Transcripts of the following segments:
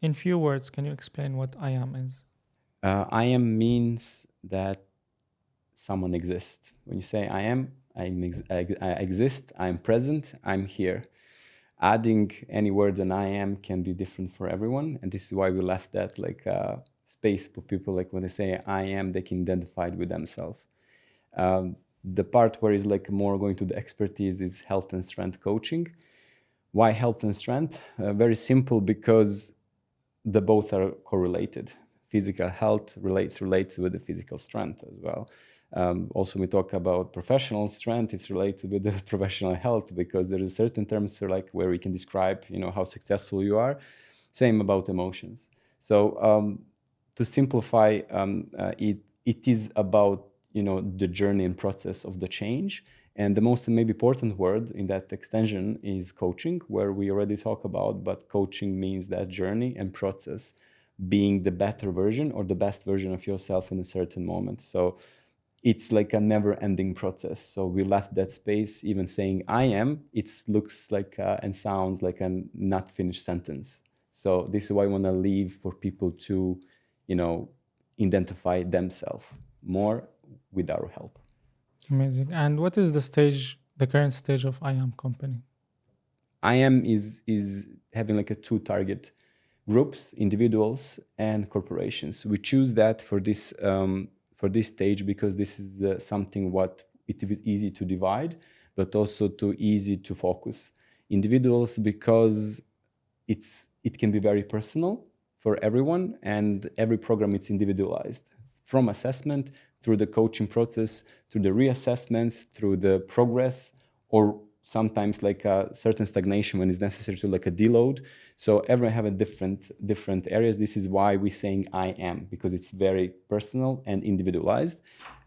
In few words, can you explain what I am is? I am means that someone exists. When you say I exist, I'm present, I'm here. Adding any word than I am can be different for everyone, and this is why we left that space for people. Like when they say I am, they can identify it with themselves. The part where is like more going to the expertise is health and strength coaching. Why health and strength? Very simple, because the both are correlated. Physical health relates with the physical strength as well. Also, we talk about professional strength. It's related with the professional health, because there is certain terms like where we can describe, how successful you are. Same about emotions. So to simplify, it is about the journey and process of the change. And the most maybe important word in that extension is coaching, where we already talk about, but coaching means that journey and process, being the better version or the best version of yourself in a certain moment. So it's like a never ending process. So we left that space. Even saying I am, it looks like and sounds like a not finished sentence. So this is why I want to leave for people to, identify themselves more with our help. Amazing. And what is the current stage of I am company? I am is having like a two target groups, individuals and corporations. We choose that for this stage because this is something what it is easy to divide, but also too easy to focus. Individuals, because it can be very personal for everyone, and every program it's individualized from assessment through the coaching process, through the reassessments, through the progress, or sometimes like a certain stagnation when it's necessary to like a deload. So everyone have a different areas. This is why we're saying I am, because it's very personal and individualized.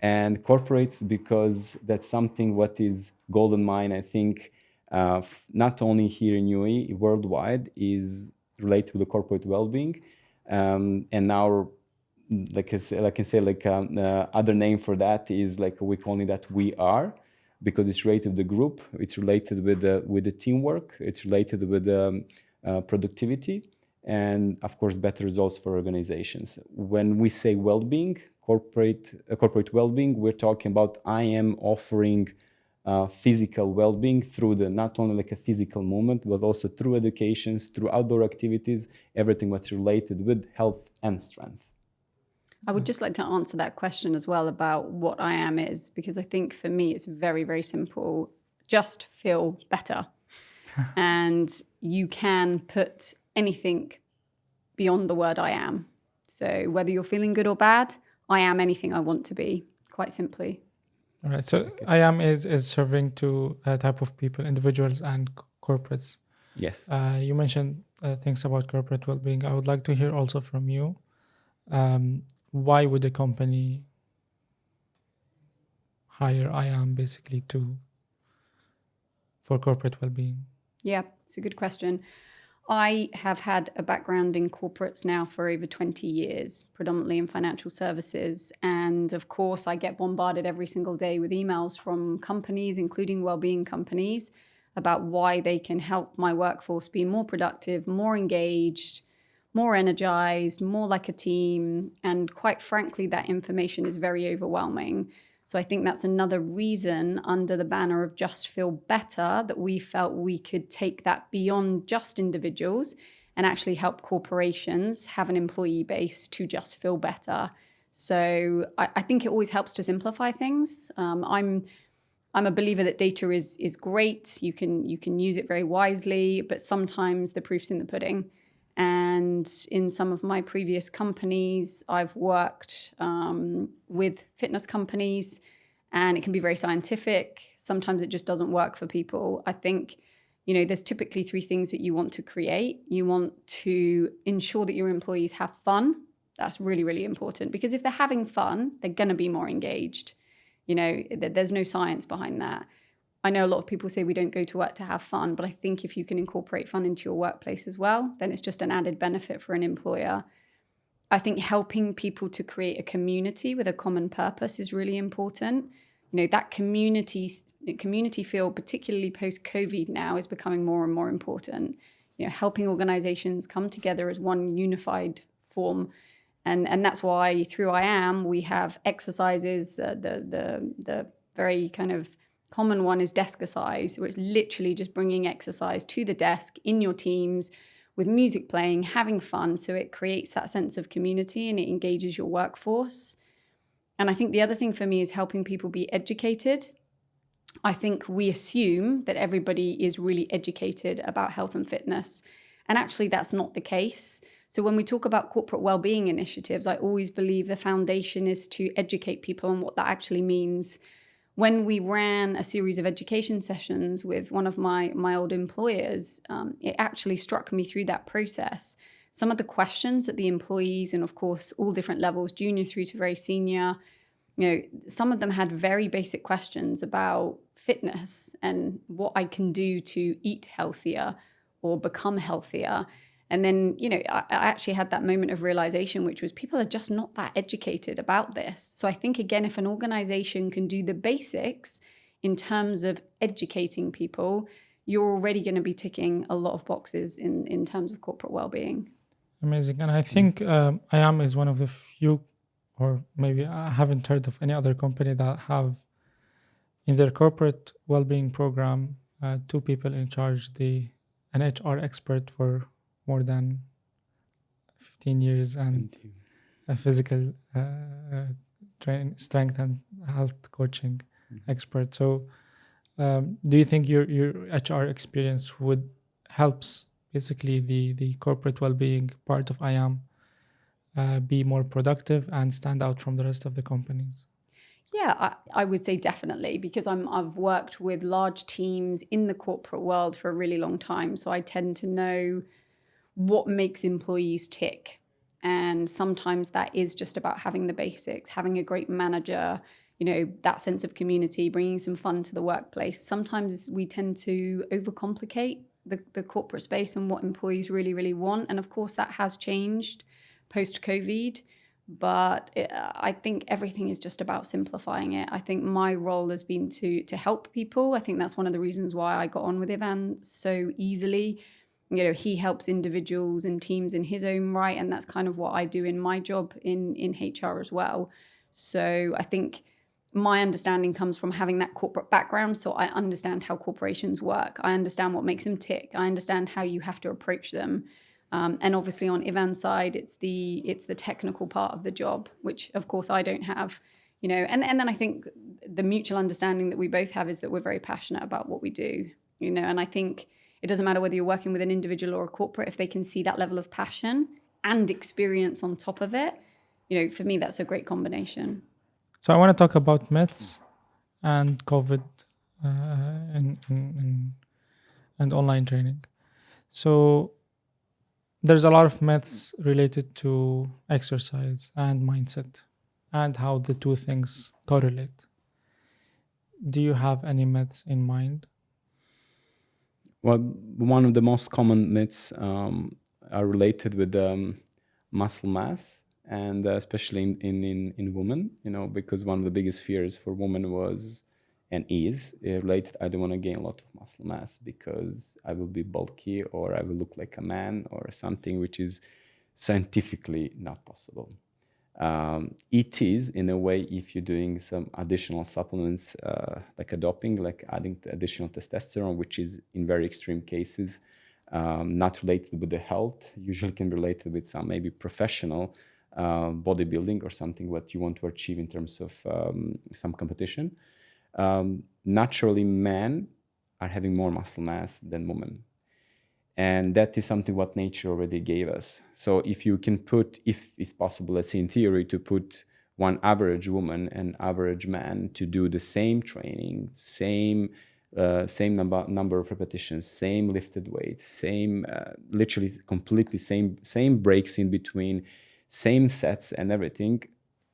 And corporates, because that's something what is golden mine, I think, not only here in UAE, worldwide, is related to the corporate well-being. And our other name for that is like we call it that we are, because it's related to the group, it's related with the teamwork, it's related with productivity, and of course better results for organizations. When we say well-being, corporate well-being, we're talking about I am offering physical well-being through the not only like a physical movement, but also through educations, through outdoor activities, everything what's related with health and strength. I would just like to answer that question as well about what I am is, because I think for me it's very, very simple. Just feel better. And you can put anything beyond the word I am. So whether you're feeling good or bad, I am anything I want to be, quite simply. All right. So I am is serving to a type of people, individuals and corporates. Yes. You mentioned things about corporate well-being. I would like to hear also from you. Why would a company hire I am basically for corporate well-being? Yeah, it's a good question. I have had a background in corporates now for over 20 years, predominantly in financial services. And of course, I get bombarded every single day with emails from companies, including well-being companies, about why they can help my workforce be more productive, more engaged, more energized, more like a team. And quite frankly, that information is very overwhelming. So I think that's another reason under the banner of Just Feel Better that we felt we could take that beyond just individuals and actually help corporations have an employee base to just feel better. So I think it always helps to simplify things. I'm a believer that data is great. You can use it very wisely, but sometimes the proof's in the pudding. And in some of my previous companies, I've worked with fitness companies, and it can be very scientific. Sometimes it just doesn't work for people. I think, there's typically three things that you want to create. You want to ensure that your employees have fun. That's really, really important, because if they're having fun, they're going to be more engaged. There's no science behind that. I know a lot of people say we don't go to work to have fun, but I think if you can incorporate fun into your workplace as well, then it's just an added benefit for an employer. I think helping people to create a community with a common purpose is really important. That community feel, particularly post-COVID now, is becoming more and more important. helping organizations come together as one unified form. And that's why through IAM, we have exercises. The very kind of common one is Desk-a-size, where it's literally just bringing exercise to the desk in your teams with music playing, having fun. So it creates that sense of community and it engages your workforce. And I think the other thing for me is helping people be educated. I think we assume that everybody is really educated about health and fitness. And actually, that's not the case. So when we talk about corporate well-being initiatives, I always believe the foundation is to educate people on what that actually means. When we ran a series of education sessions with one of my old employers, it actually struck me through that process. Some of the questions that the employees, and of course, all different levels, junior through to very senior, some of them had very basic questions about fitness and what I can do to eat healthier or become healthier. And then, I actually had that moment of realization, which was people are just not that educated about this. So I think, again, if an organization can do the basics in terms of educating people, you're already going to be ticking a lot of boxes in terms of corporate well-being. Amazing. And I think IAM is one of the few, or maybe I haven't heard of any other company that have in their corporate well-being program, 2 people in charge, an HR expert for more than 15 years and a physical strength and health coaching expert. So do you think your HR experience helps basically the corporate well-being part of IAM be more productive and stand out from the rest of the companies? Yeah, I would say definitely, because I've worked with large teams in the corporate world for a really long time. So I tend to know what makes employees tick. And sometimes that is just about having the basics, having a great manager, that sense of community, bringing some fun to the workplace. Sometimes we tend to overcomplicate the corporate space and what employees really, really want. And of course, that has changed post-COVID. But I think everything is just about simplifying it. I think my role has been to help people. I think that's one of the reasons why I got on with Ivan so easily. He helps individuals and teams in his own right, and that's kind of what I do in my job in HR as well. So I think my understanding comes from having that corporate background. So I understand how corporations work. I understand what makes them tick. I understand how you have to approach them. And obviously on Ivan's side, it's the technical part of the job, which of course I don't have. And then I think the mutual understanding that we both have is that we're very passionate about what we do. And I think it doesn't matter whether you're working with an individual or a corporate, if they can see that level of passion and experience on top of it, for me, that's a great combination. So I want to talk about myths and COVID and online training. So there's a lot of myths related to exercise and mindset and how the two things correlate. Do you have any myths in mind? Well, one of the most common myths are related with muscle mass, and especially in women, because one of the biggest fears for women was and is related, I don't want to gain a lot of muscle mass because I will be bulky or I will look like a man or something, which is scientifically not possible. It is, in a way, if you're doing some additional supplements like a doping, like adding additional testosterone, which is in very extreme cases not related with the health, usually can be related with some maybe professional bodybuilding or something what you want to achieve in terms of some competition. Naturally, men are having more muscle mass than women. And that is something what nature already gave us. So if you can put, if it's possible, let's say in theory, to put one average woman and average man to do the same training, same number of repetitions, same lifted weights, same literally completely same breaks in between, same sets and everything,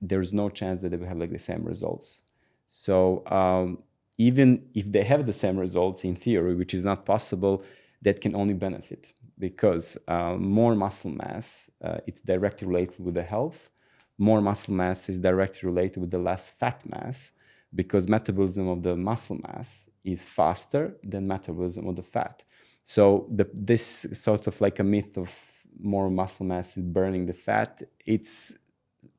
there's no chance that they will have like the same results. So even if they have the same results in theory, which is not possible, that can only benefit because more muscle mass, it's directly related with the health. More muscle mass is directly related with the less fat mass because metabolism of the muscle mass is faster than metabolism of the fat. So this sort of like a myth of more muscle mass is burning the fat,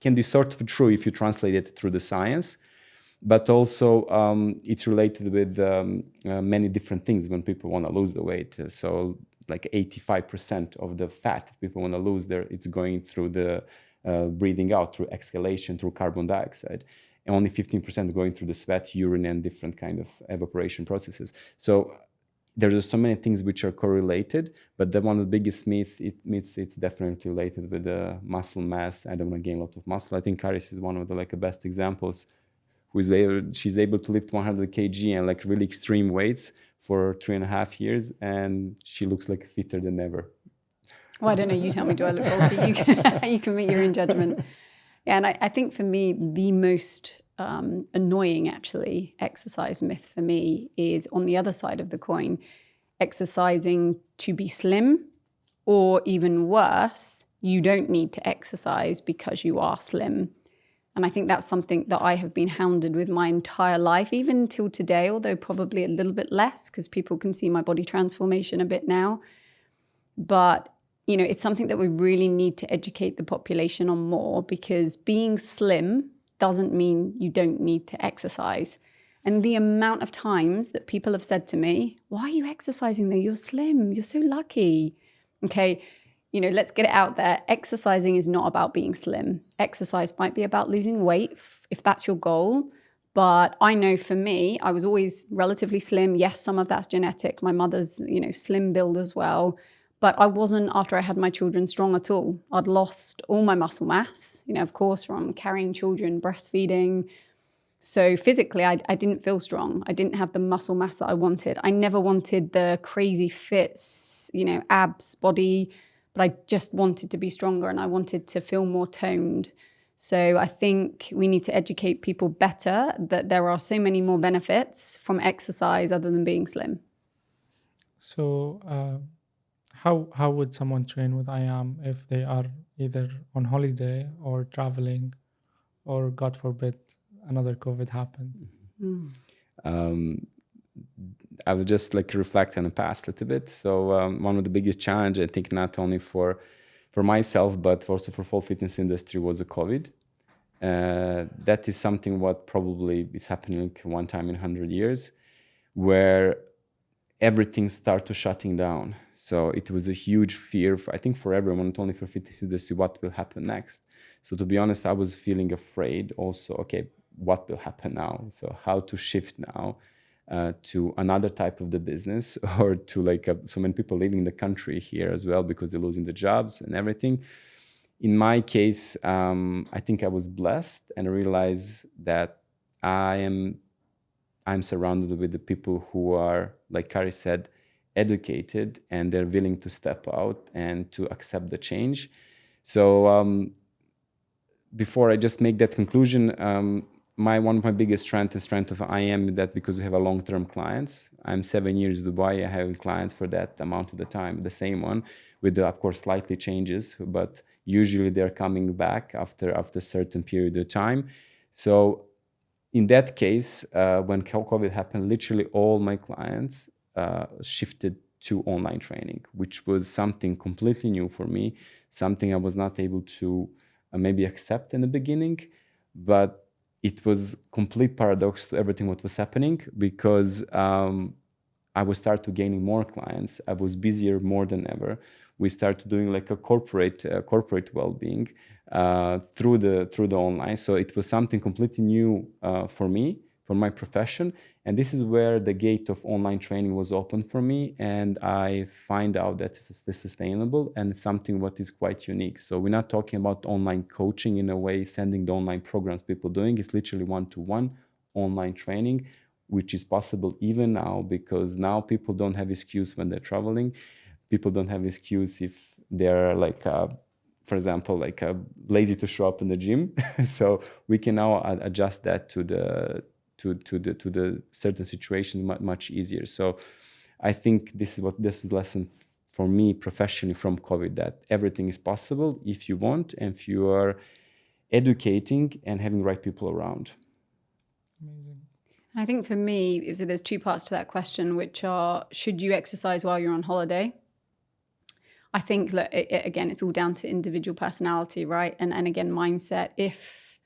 can be sort of true if you translate it through the science, but also it's related with many different things when people want to lose the weight. So like 85% of the fat if people want to lose it's going through the breathing out, through exhalation, through carbon dioxide. And only 15% going through the sweat, urine, and different kind of evaporation processes. So there's so many things which are correlated, but one of the biggest it's definitely related with the muscle mass. I don't want to gain a lot of muscle. I think Karis is one of the best examples. She's able to lift 100 kg and like really extreme weights for 3.5 years, and she looks like fitter than ever. Well, I don't know. You tell me, do I look old? You can make your own judgment. Yeah, and I think for me, the most annoying, actually, exercise myth for me is on the other side of the coin, exercising to be slim, or even worse, you don't need to exercise because you are slim. And I think that's something that I have been hounded with my entire life, even till today, although probably a little bit less because people can see my body transformation a bit now. But it's something that we really need to educate the population on more, because being slim doesn't mean you don't need to exercise. And the amount of times that people have said to me, why are you exercising though? You're slim. You're so lucky. Okay, let's get it out there. Exercising is not about being slim. Exercise might be about losing weight if that's your goal. But I know for me, I was always relatively slim. Yes, some of that's genetic. My mother's, slim build as well. But I wasn't, after I had my children, strong at all. I'd lost all my muscle mass, of course, from carrying children, breastfeeding. So physically, I didn't feel strong. I didn't have the muscle mass that I wanted. I never wanted the crazy fits, abs, body, but I just wanted to be stronger and I wanted to feel more toned. So I think we need to educate people better that there are so many more benefits from exercise other than being slim. So how would someone train with IAM if they are either on holiday or traveling, or God forbid another COVID happened? I would just reflect on the past a little bit. So one of the biggest challenge, I think, not only for myself but also for full fitness industry, was the COVID. That is something what probably is happening one time in 100 years, where everything started to shutting down. So it was a huge fear, I think, for everyone, not only for fitness industry, what will happen next. So to be honest, I was feeling afraid also, okay, what will happen now? So how to shift now to another type of the business, or to so many people leaving the country here as well because they're losing the jobs and everything. In my case, I think I was blessed and realized that I'm surrounded with the people who are, like Karis said, educated, and they're willing to step out and to accept the change. So before I just make that conclusion, one of my biggest strength of IAM is that because we have a long-term clients. I'm 7 years in Dubai. I have clients for that amount of the time, the same one, with of course slightly changes, but usually they're coming back after a certain period of time. So in that case, when COVID happened, literally all my clients shifted to online training, which was something completely new for me, something I was not able to maybe accept in the beginning, but it was complete paradox to everything what was happening, because I was started gaining more clients. I was busier more than ever. We started doing a corporate well-being through the online. So it was something completely new for me, for my profession. And this is where the gate of online training was open for me. And I find out that this is sustainable and it's something what is quite unique. So we're not talking about online coaching in a way, sending the online programs people doing. It's literally one-to-one online training, which is possible even now, because now people don't have excuse when they're traveling. People don't have excuse if they're for example, lazy to show up in the gym. So we can now adjust that to the certain situation much easier. So I think this was lesson for me professionally from COVID, that everything is possible if you want and if you are educating and having the right people around. Amazing. I think for me, so there's two parts to that question, which are, should you exercise while you're on holiday? I think that, again, it's all down to individual personality, right? And again, mindset. If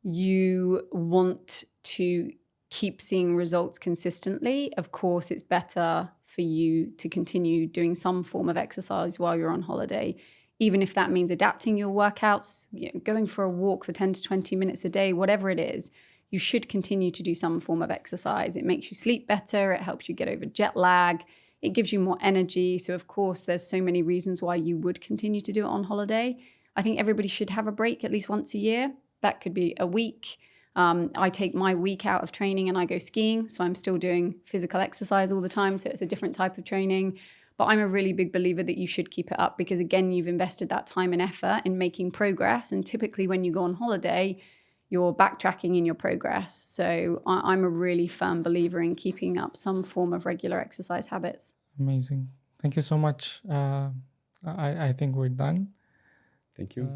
you want to keep seeing results consistently, of course, it's better for you to continue doing some form of exercise while you're on holiday, even if that means adapting your workouts, going for a walk for 10 to 20 minutes a day, whatever it is. You should continue to do some form of exercise. It makes you sleep better. It helps you get over jet lag. It gives you more energy. So, of course, there's so many reasons why you would continue to do it on holiday. I think everybody should have a break at least once a year. That could be a week. I take my week out of training and I go skiing. So I'm still doing physical exercise all the time. So it's a different type of training. But I'm a really big believer that you should keep it up because, again, you've invested that time and effort in making progress. And typically when you go on holiday, you're backtracking in your progress. So I'm a really firm believer in keeping up some form of regular exercise habits. Amazing. Thank you so much. I think we're done. Thank you.